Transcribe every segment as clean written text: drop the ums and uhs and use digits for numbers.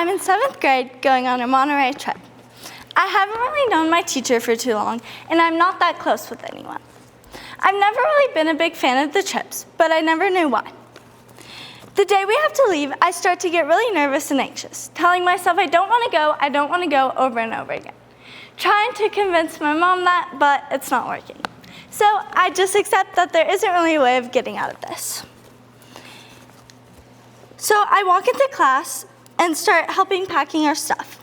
I'm in 7th grade going on a Monterey trip. I haven't really known my teacher for too long, and I'm not that close with anyone. I've never really been a big fan of the trips, but I never knew why. The day we have to leave, I start to get really nervous and anxious, telling myself I don't want to go over and over again. Trying to convince my mom that, but it's not working. So I just accept that there isn't really a way of getting out of this. So I walk into class and start helping packing our stuff.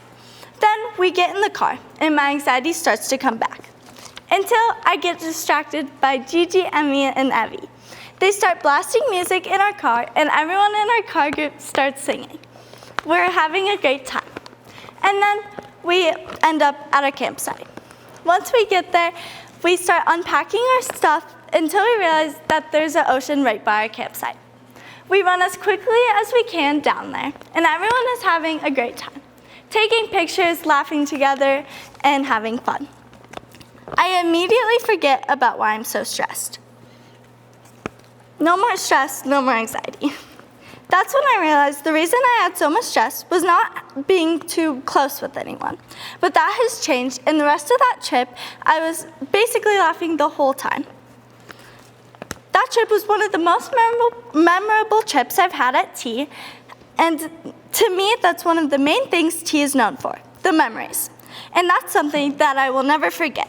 Then we get in the car, and my anxiety starts to come back. Until I get distracted by Gigi, Emmy, and Evie. They start blasting music in our car, and everyone in our car group starts singing. We're having a great time. And then we end up at our campsite. Once we get there, we start unpacking our stuff until we realize that there's an ocean right by our campsite. We run as quickly as we can down there, and everyone is having a great time, taking pictures, laughing together, and having fun. I immediately forget about why I'm so stressed. No more stress, no more anxiety. That's when I realized the reason I had so much stress was not being too close with anyone. But that has changed, and the rest of that trip, I was basically laughing the whole time. That trip was one of the most memorable trips I've had at T, and to me, that's one of the main things T is known for, the memories. And that's something that I will never forget.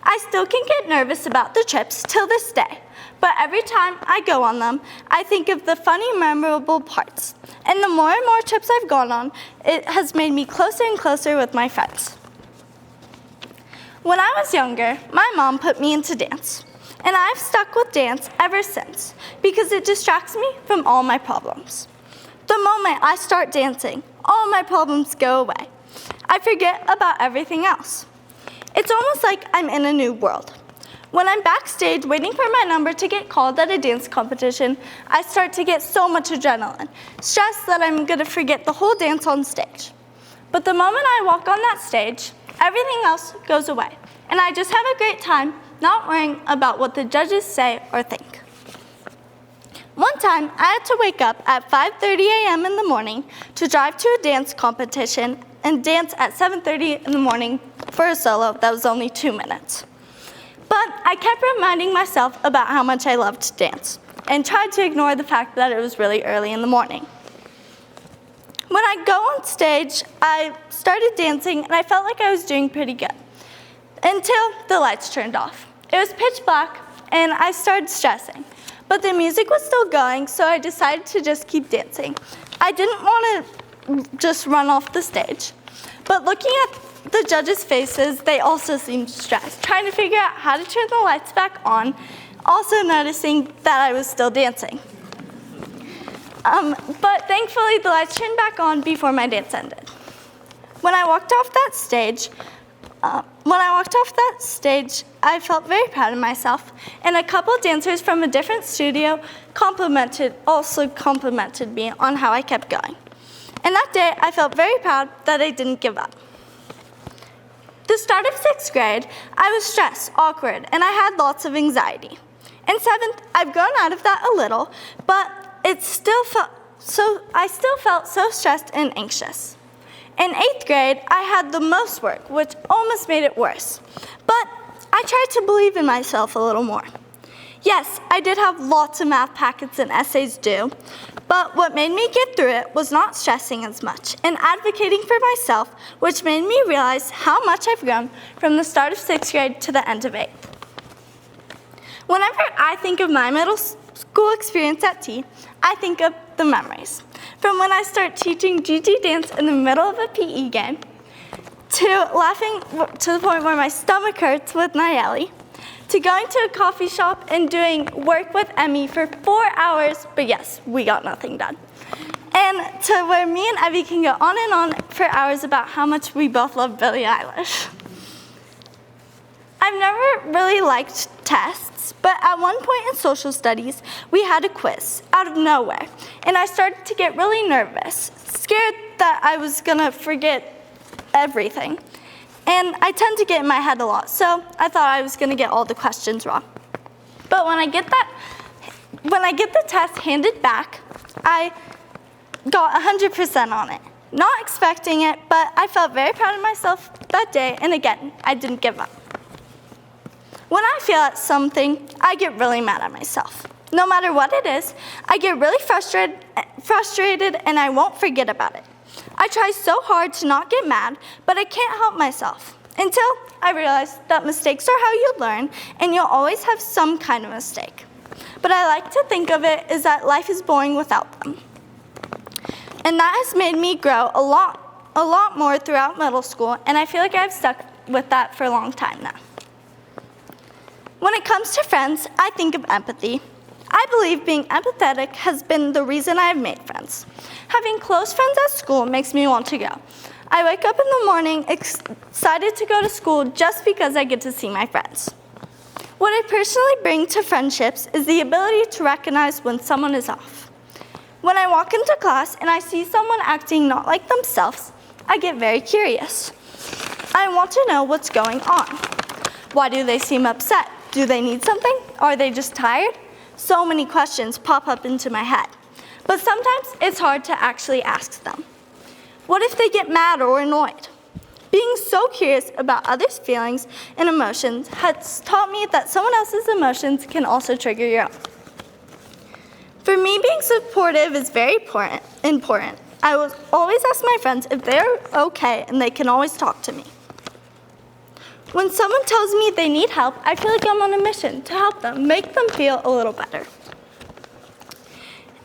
I still can get nervous about the trips till this day, but every time I go on them, I think of the funny, memorable parts. And the more and more trips I've gone on, it has made me closer and closer with my friends. When I was younger, my mom put me into dance, and I've stuck with dance ever since because it distracts me from all my problems. The moment I start dancing, all my problems go away. I forget about everything else. It's almost like I'm in a new world. When I'm backstage waiting for my number to get called at a dance competition, I start to get so much adrenaline, stressed that I'm gonna forget the whole dance on stage. But the moment I walk on that stage, everything else goes away, and I just have a great time, not worrying about what the judges say or think. One time, I had to wake up at 5:30 a.m. in the morning to drive to a dance competition and dance at 7:30 in the morning for a solo that was only 2 minutes. But I kept reminding myself about how much I loved to dance and tried to ignore the fact that it was really early in the morning. When I go on stage, I started dancing and I felt like I was doing pretty good until the lights turned off. It was pitch black and I started stressing, but the music was still going, so I decided to just keep dancing. I didn't want to just run off the stage, but looking at the judges' faces, they also seemed stressed, trying to figure out how to turn the lights back on, also noticing that I was still dancing. But thankfully, the lights turned back on before my dance ended. When I walked off that stage, I felt very proud of myself, and a couple dancers from a different studio also complimented me on how I kept going. And that day, I felt very proud that I didn't give up. The start of 6th grade, I was stressed, awkward, and I had lots of anxiety. In 7th, I've grown out of that a little, but I still felt so stressed and anxious. In 8th grade, I had the most work, which almost made it worse. But I tried to believe in myself a little more. Yes, I did have lots of math packets and essays due, but what made me get through it was not stressing as much and advocating for myself, which made me realize how much I've grown from the start of 6th grade to the end of 8th. Whenever I think of my middle school experience at T, I think of the memories. From when I start teaching Gigi dance in the middle of a PE game, to laughing to the point where my stomach hurts with Nayeli, to going to a coffee shop and doing work with Emmy for 4 hours, but yes, we got nothing done. And to where me and Evie can go on and on for hours about how much we both love Billie Eilish. I've never really liked tests, but at one point in social studies, we had a quiz out of nowhere, and I started to get really nervous, scared that I was gonna forget everything. And I tend to get in my head a lot, so I thought I was gonna get all the questions wrong. But when I get the test handed back, I got 100% on it. not expecting it, but I felt very proud of myself that day, and again, I didn't give up. When I fail at something, I get really mad at myself. No matter what it is, I get really frustrated and I won't forget about it. I try so hard to not get mad, but I can't help myself until I realize that mistakes are how you learn, and you'll always have some kind of mistake. But I like to think of it as that life is boring without them. And that has made me grow a lot more throughout middle school, and I feel like I've stuck with that for a long time now. When it comes to friends, I think of empathy. I believe being empathetic has been the reason I have made friends. Having close friends at school makes me want to go. I wake up in the morning excited to go to school just because I get to see my friends. What I personally bring to friendships is the ability to recognize when someone is off. When I walk into class and I see someone acting not like themselves, I get very curious. I want to know what's going on. Why do they seem upset? Do they need something? Are they just tired? So many questions pop up into my head. But sometimes it's hard to actually ask them. What if they get mad or annoyed? Being so curious about others' feelings and emotions has taught me that someone else's emotions can also trigger your own. For me, being supportive is very important. I will always ask my friends if they're okay, and they can always talk to me. When someone tells me they need help, I feel like I'm on a mission to help them, make them feel a little better.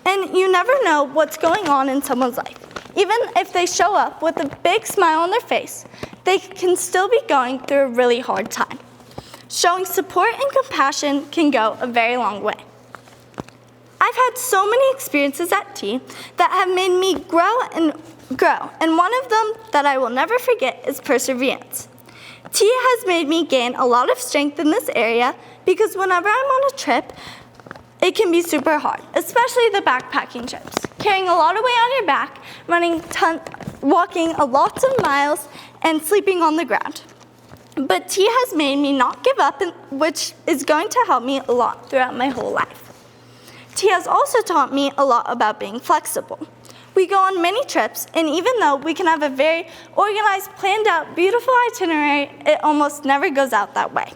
And you never know what's going on in someone's life. Even if they show up with a big smile on their face, they can still be going through a really hard time. Showing support and compassion can go a very long way. I've had so many experiences at T that have made me grow, and one of them that I will never forget is perseverance. T has made me gain a lot of strength in this area because whenever I'm on a trip, it can be super hard, especially the backpacking trips. Carrying a lot of weight on your back, walking a lot of miles, and sleeping on the ground. But T has made me not give up, which is going to help me a lot throughout my whole life. T has also taught me a lot about being flexible. We go on many trips, and even though we can have a very organized, planned out, beautiful itinerary, it almost never goes out that way.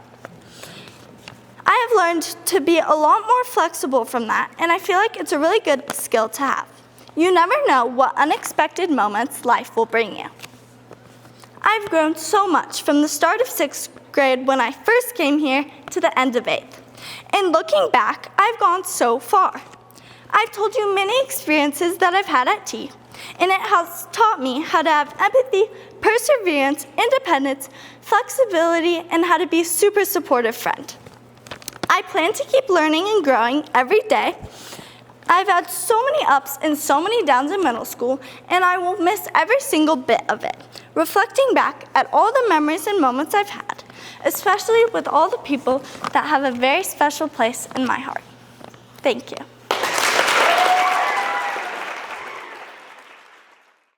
I have learned to be a lot more flexible from that, and I feel like it's a really good skill to have. You never know what unexpected moments life will bring you. I've grown so much from the start of 6th grade when I first came here to the end of 8th. And looking back, I've gone so far. I've told you many experiences that I've had at T, and it has taught me how to have empathy, perseverance, independence, flexibility, and how to be a super supportive friend. I plan to keep learning and growing every day. I've had so many ups and so many downs in middle school, and I will miss every single bit of it, reflecting back at all the memories and moments I've had, especially with all the people that have a very special place in my heart. Thank you.